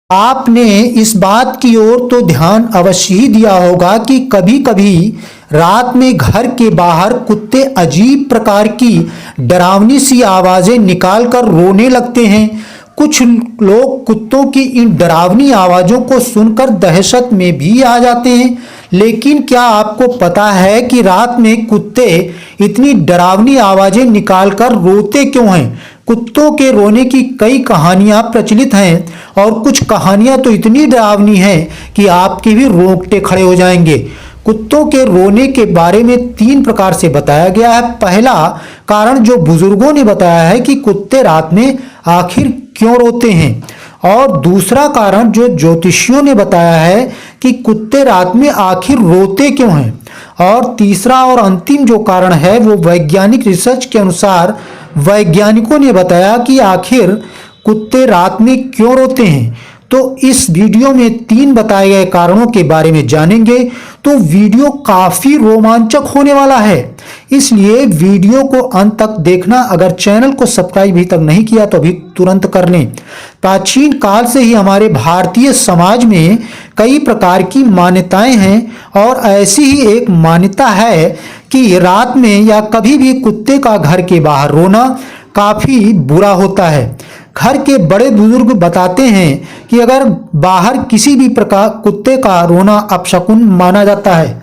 आपने इस बात की ओर तो ध्यान अवश्य ही दिया होगा कि कभी कभी रात में घर के बाहर कुत्ते अजीब प्रकार की डरावनी सी आवाजें निकालकर रोने लगते हैं। कुछ लोग कुत्तों की इन डरावनी आवाजों को सुनकर दहशत में भी आ जाते हैं। लेकिन क्या आपको पता है कि रात में कुत्ते इतनी डरावनी आवाजें निकालकर रोते क्यों हैं? कुत्तों के रोने की कई कहानियां प्रचलित हैं और कुछ कहानियां तो इतनी डरावनी हैं कि आपके भी रोंगटे खड़े हो जाएंगे। कुत्तों के रोने के बारे में 3 प्रकार से बताया गया है। पहला कारण जो बुजुर्गों ने बताया है कि कुत्ते रात में आखिर क्यों रोते हैं, और दूसरा कारण जो ज्योतिषियों ने बताया है कि कुत्ते रात में आखिर रोते क्यों हैं, और तीसरा और अंतिम जो कारण है वो वैज्ञानिक रिसर्च के अनुसार वैज्ञानिकों ने बताया कि आखिर कुत्ते रात में क्यों रोते हैं। तो इस वीडियो में 3 बताए गए कारणों के बारे में जानेंगे। तो वीडियो काफी रोमांचक होने वाला है, इसलिए वीडियो को अंत तक देखना। अगर चैनल को सब्सक्राइब अभी तक नहीं किया तो अभी तुरंत कर लें। प्राचीन काल से ही हमारे भारतीय समाज में कई प्रकार की मान्यताएं हैं, और ऐसी ही एक मान्यता है कि रात में या कभी भी कुत्ते का घर के बाहर रोना काफी बुरा होता है। घर के बड़े बुजुर्ग बताते हैं कि अगर बाहर किसी भी प्रकार कुत्ते का रोना अपशकुन माना जाता है।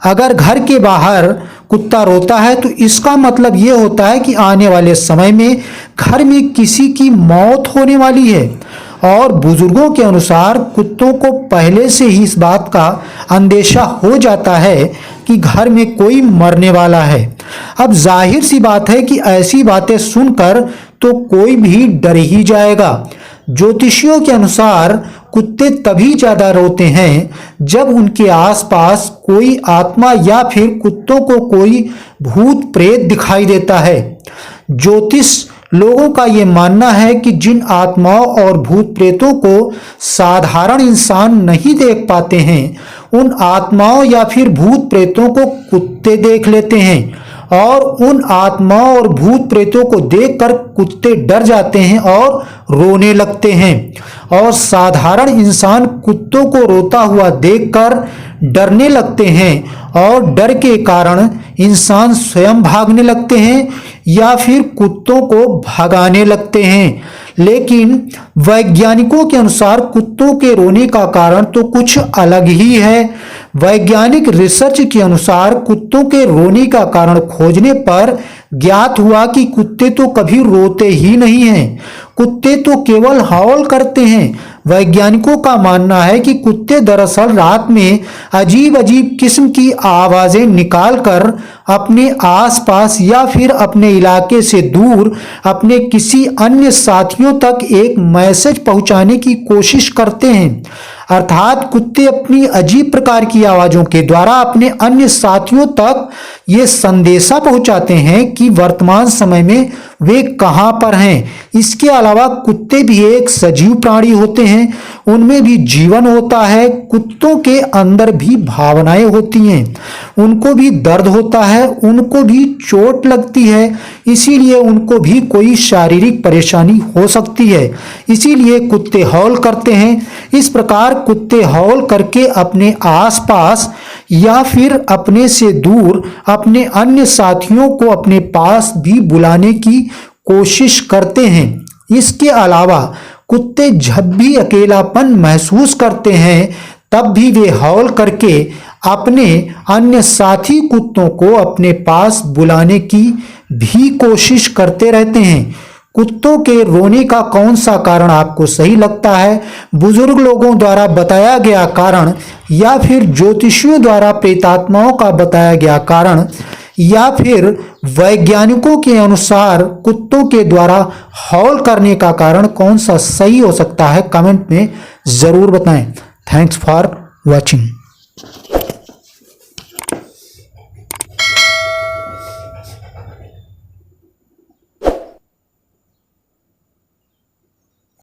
अगर घर के बाहर कुत्ता रोता है तो इसका मतलब ये होता है कि आने वाले समय में घर में किसी की मौत होने वाली है। और बुजुर्गों के अनुसार कुत्तों को पहले से ही इस बात का अंदेशा हो जाता है कि घर में कोई मरने वाला है। अब जाहिर सी बात है कि ऐसी बातें सुनकर तो कोई भी डर ही जाएगा। ज्योतिषियों के अनुसार कुत्ते तभी ज्यादा रोते हैं जब उनके आसपास कोई आत्मा या फिर कुत्तों को कोई भूत प्रेत दिखाई देता है। ज्योतिष लोगों का ये मानना है कि जिन आत्माओं और भूत प्रेतों को साधारण इंसान नहीं देख पाते हैं, उन आत्माओं या फिर भूत प्रेतों को कुत्ते देख लेते हैं, और उन आत्माओं और भूत प्रेतों को देखकर कुत्ते डर जाते हैं और रोने लगते हैं। और साधारण इंसान कुत्तों को रोता हुआ देखकर डरने लगते हैं, और डर के कारण इंसान स्वयं भागने लगते हैं या फिर कुत्तों को भगाने लगते हैं। लेकिन वैज्ञानिकों के अनुसार कुत्तों के रोने का कारण तो कुछ अलग ही है। वैज्ञानिक रिसर्च के अनुसार कुत्तों के रोने का कारण खोजने पर ज्ञात हुआ कि कुत्ते तो कभी रोते ही नहीं हैं, कुत्ते तो केवल हौल करते हैं। वैज्ञानिकों का मानना है कि कुत्ते दरअसल रात में अजीब अजीब किस्म की आवाजें निकालकर अपने आसपास या फिर अपने इलाके से दूर अपने किसी अन्य साथियों तक एक मैसेज पहुंचाने की कोशिश करते हैं। अर्थात कुत्ते अपनी अजीब प्रकार की आवाजों के द्वारा अपने अन्य साथियों तक ये संदेशा पहुंचाते हैं कि वर्तमान समय में वे कहां पर हैं। इसके अलावा कुत्ते भी एक सजीव प्राणी होते हैं, उनमें भी जीवन होता है। कुत्तों के अंदर भी भावनाएं होती हैं, उनको भी दर्द होता है, उनको भी चोट लगती है, इसीलिए उनको भी कोई शारीरिक परेशानी हो सकती है, इसीलिए कुत्ते हौल करते हैं। इस प्रकार कुत्ते हौल करके अपने आसपास या फिर अपने से दूर अपने अन्य साथियों को अपने पास भी बुलाने की कोशिश करते हैं। इसके अलावा कुत्ते जब भी अकेलापन महसूस करते हैं तब भी वे हौल करके अपने अन्य साथी कुत्तों को अपने पास बुलाने की भी कोशिश करते रहते हैं। कुत्तों के रोने का कौन सा कारण आपको सही लगता है? बुजुर्ग लोगों द्वारा बताया गया कारण, या फिर ज्योतिषियों द्वारा प्रेतात्माओं का बताया गया कारण, या फिर वैज्ञानिकों के अनुसार कुत्तों के द्वारा हौल करने का कारण कौन सा सही हो सकता है? कमेंट में जरूर बताएं। Thanks for watching.